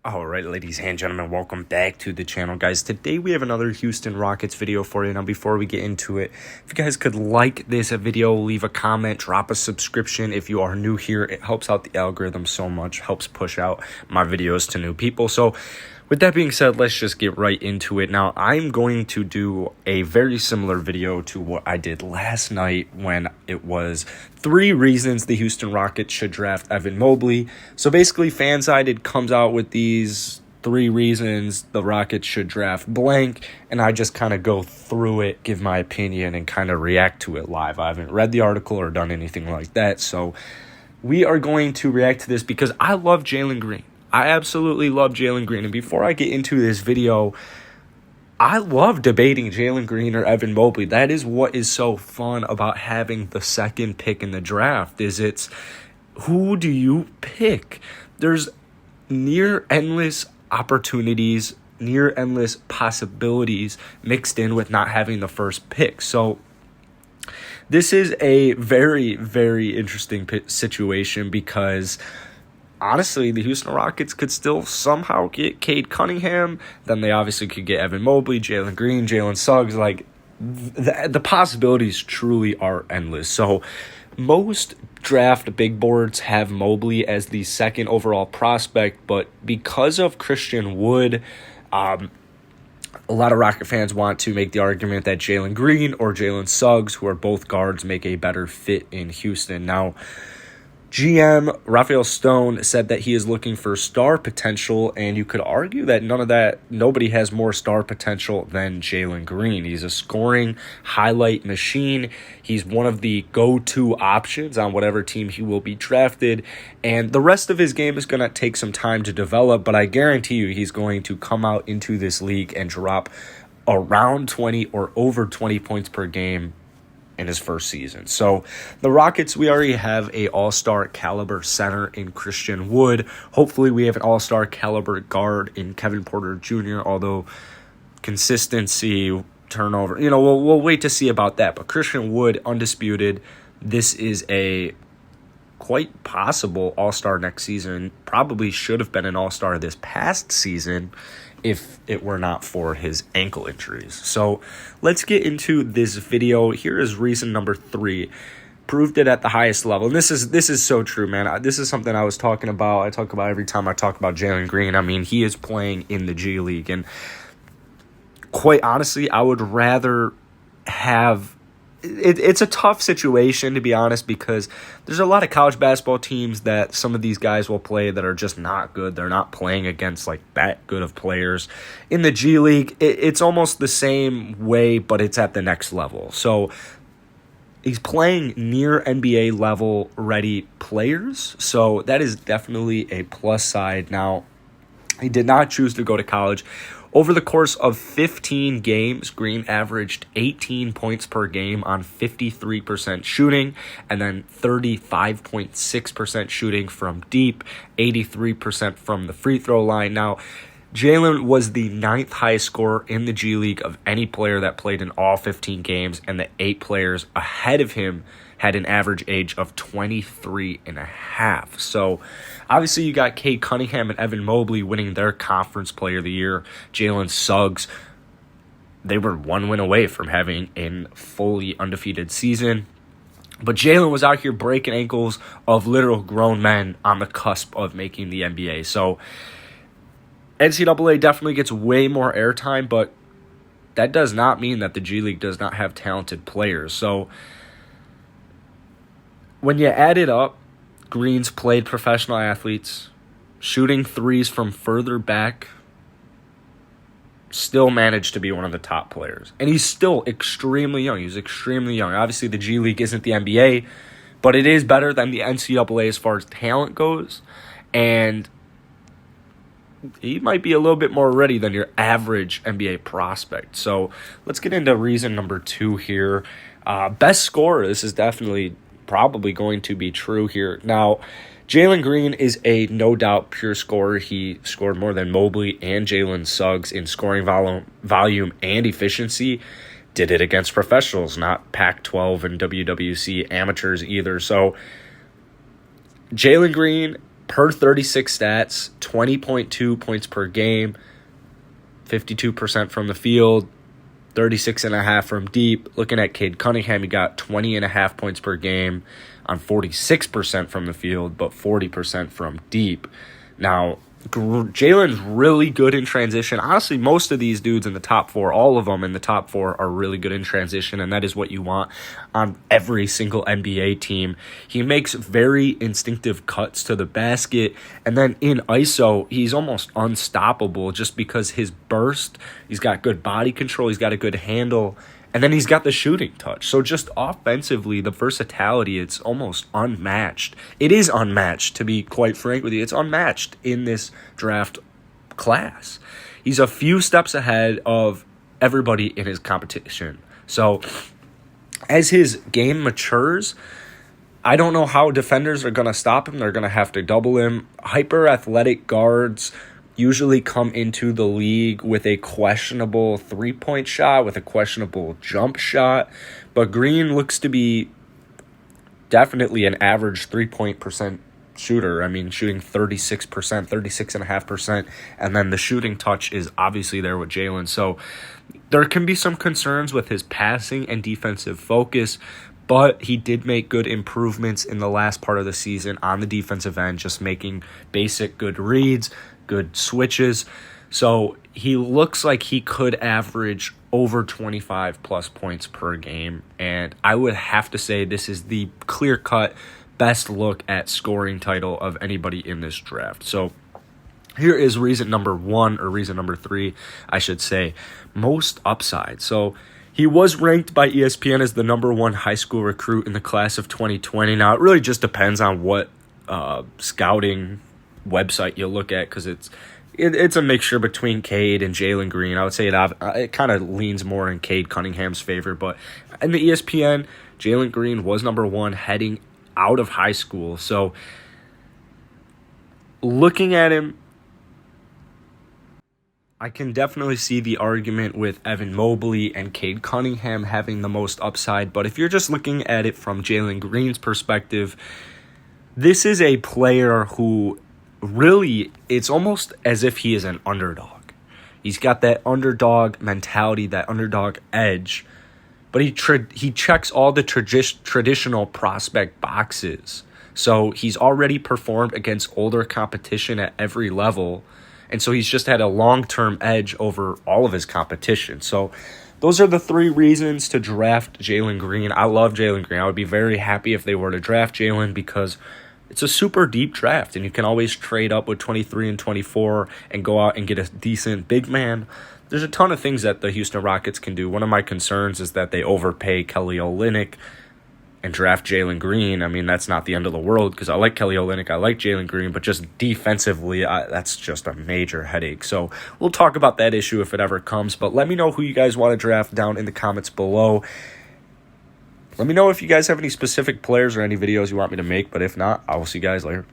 All right, ladies and gentlemen, welcome back to the channel, guys. Today we have another Houston Rockets video for you. Now, before we get into it, if you guys could like this video, leave a comment, drop a subscription. If you are new here, it helps out the algorithm so much, helps push out my videos to new people. So with that being said, let's just get right into it. Now, I'm going to do a very similar video to what I did last night when it was 3 reasons the Houston Rockets should draft Evan Mobley. So basically, Fansided comes out with these 3 reasons the Rockets should draft blank, and I just kind of go through it, give my opinion, and kind of react to it live. I haven't read the article or done anything like that, so we are going to react to this because I love Jalen Green. I absolutely love Jalen Green. And before I get into this video, I love debating Jalen Green or Evan Mobley. That is what is so fun about having the second pick in the draft, is it's who do you pick? There's near endless opportunities, near endless possibilities mixed in with not having the first pick. So this is a very, very interesting situation because honestly, the Houston Rockets could still somehow get Cade Cunningham. Then they obviously could get Evan Mobley, Jalen Green, Jalen Suggs. Like, the possibilities truly are endless. So most draft big boards have Mobley as the second overall prospect, but because of Christian Wood, a lot of Rocket fans want to make the argument that Jalen Green or Jalen Suggs, who are both guards, make a better fit in Houston. Now, GM Rafael Stone said that he is looking for star potential, and you could argue that nobody has more star potential than Jalen Green. He's a scoring highlight machine. He's one of the go-to options on whatever team he will be drafted, and the rest of his game is going to take some time to develop, but I guarantee you he's going to come out into this league and drop around 20 or over 20 points per game in his first season. So the Rockets, we already have a all-star caliber center in Christian Wood. Hopefully we have an all-star caliber guard in Kevin Porter Jr., although consistency, turnover, we'll wait to see about that. But Christian Wood, undisputed, this is a quite possible all-star next season. Probably should have been an all-star this past season if it were not for his ankle injuries. So let's get into this video. Here is reason number 3. Proved it at the highest level. And this is so true, man. This is something I was talking about. I talk about every time I talk about Jalen Green. I mean, he is playing in the G League. And quite honestly, I would rather have... It's a tough situation, to be honest, because there's a lot of college basketball teams that some of these guys will play that are just not good. They're not playing against like that good of players. In the G League, it's almost the same way, but it's at the next level. So he's playing near NBA level ready players. So that is definitely a plus side. Now, he did not choose to go to college. Over the course of 15 games, Green averaged 18 points per game on 53% shooting, and then 35.6% shooting from deep, 83% from the free throw line. Now, Jalen was the 9th highest scorer in the G League of any player that played in all 15 games, and the 8 players ahead of him had an average age of 23 and a half. So obviously you got Cade Cunningham and Evan Mobley winning their Conference Player of the Year. Jalen Suggs, they were 1 win away from having a fully undefeated season. But Jalen was out here breaking ankles of literal grown men on the cusp of making the NBA. So NCAA definitely gets way more airtime, but that does not mean that the G League does not have talented players. So when you add it up, Green's played professional athletes, shooting threes from further back, still managed to be one of the top players. And he's still extremely young. He's extremely young. Obviously, the G League isn't the NBA, but it is better than the NCAA as far as talent goes. And he might be a little bit more ready than your average NBA prospect. So let's get into reason number 2 here. Best scorer, this is definitely probably going to be true here. Now, Jalen Green is a no doubt pure scorer. He scored more than Mobley and Jalen Suggs in scoring volume and efficiency. Did it against professionals, not Pac-12 and WWC amateurs either. So Jalen Green per 36 stats, 20.2 points per game, 52% from the field, 36.5 from deep. Looking at Cade Cunningham, he got 20.5 points per game on 46% from the field, but 40% from deep. Now, Jalen's really good in transition. Honestly, most of these dudes in the top four, all of them in the top four, are really good in transition, and that is what you want on every single NBA team. He makes very instinctive cuts to the basket, and then in ISO, he's almost unstoppable just because his burst, he's got good body control, he's got a good handle, and then he's got the shooting touch. So just offensively, the versatility, it's almost unmatched. It is unmatched, to be quite frank with you. It's unmatched in this draft class. He's a few steps ahead of everybody in his competition. So as his game matures, I don't know how defenders are going to stop him. They're going to have to double him. Hyper-athletic guards usually come into the league with a questionable three-point shot, with a questionable jump shot. But Green looks to be definitely an average three-point percent shooter. I mean, shooting 36%, 36.5%. And then the shooting touch is obviously there with Jalen. So there can be some concerns with his passing and defensive focus, but he did make good improvements in the last part of the season on the defensive end, just making basic good reads, good switches. So he looks like he could average over 25 plus points per game. And I would have to say this is the clear-cut best look at scoring title of anybody in this draft. So here is reason number one, or reason number three, I should say, most upside. So he was ranked by ESPN as the number one high school recruit in the class of 2020. Now, it really just depends on what scouting website you look at, because it's a mixture between Cade and Jalen Green. I would say it kind of leans more in Cade Cunningham's favor, but in the ESPN, Jalen Green was number one heading out of high school. So looking at him, I can definitely see the argument with Evan Mobley and Cade Cunningham having the most upside. But if you're just looking at it from Jalen Green's perspective, this is a player who really, it's almost as if he is an underdog. He's got that underdog mentality, that underdog edge, but he checks all the traditional prospect boxes. So he's already performed against older competition at every level, and so he's just had a long-term edge over all of his competition. So those are the three reasons to draft Jalen Green. I love Jalen Green. I would be very happy if they were to draft Jalen, because it's a super deep draft, and you can always trade up with 23 and 24 and go out and get a decent big man. There's a ton of things that the Houston Rockets can do. One of my concerns is that they overpay Kelly Olynyk and draft Jalen Green. I mean, that's not the end of the world, because I like Kelly Olynyk, I like Jalen Green, but just defensively, that's just a major headache. So we'll talk about that issue if it ever comes, but let me know who you guys want to draft down in the comments below. Let me know if you guys have any specific players or any videos you want me to make, but if not, I will see you guys later.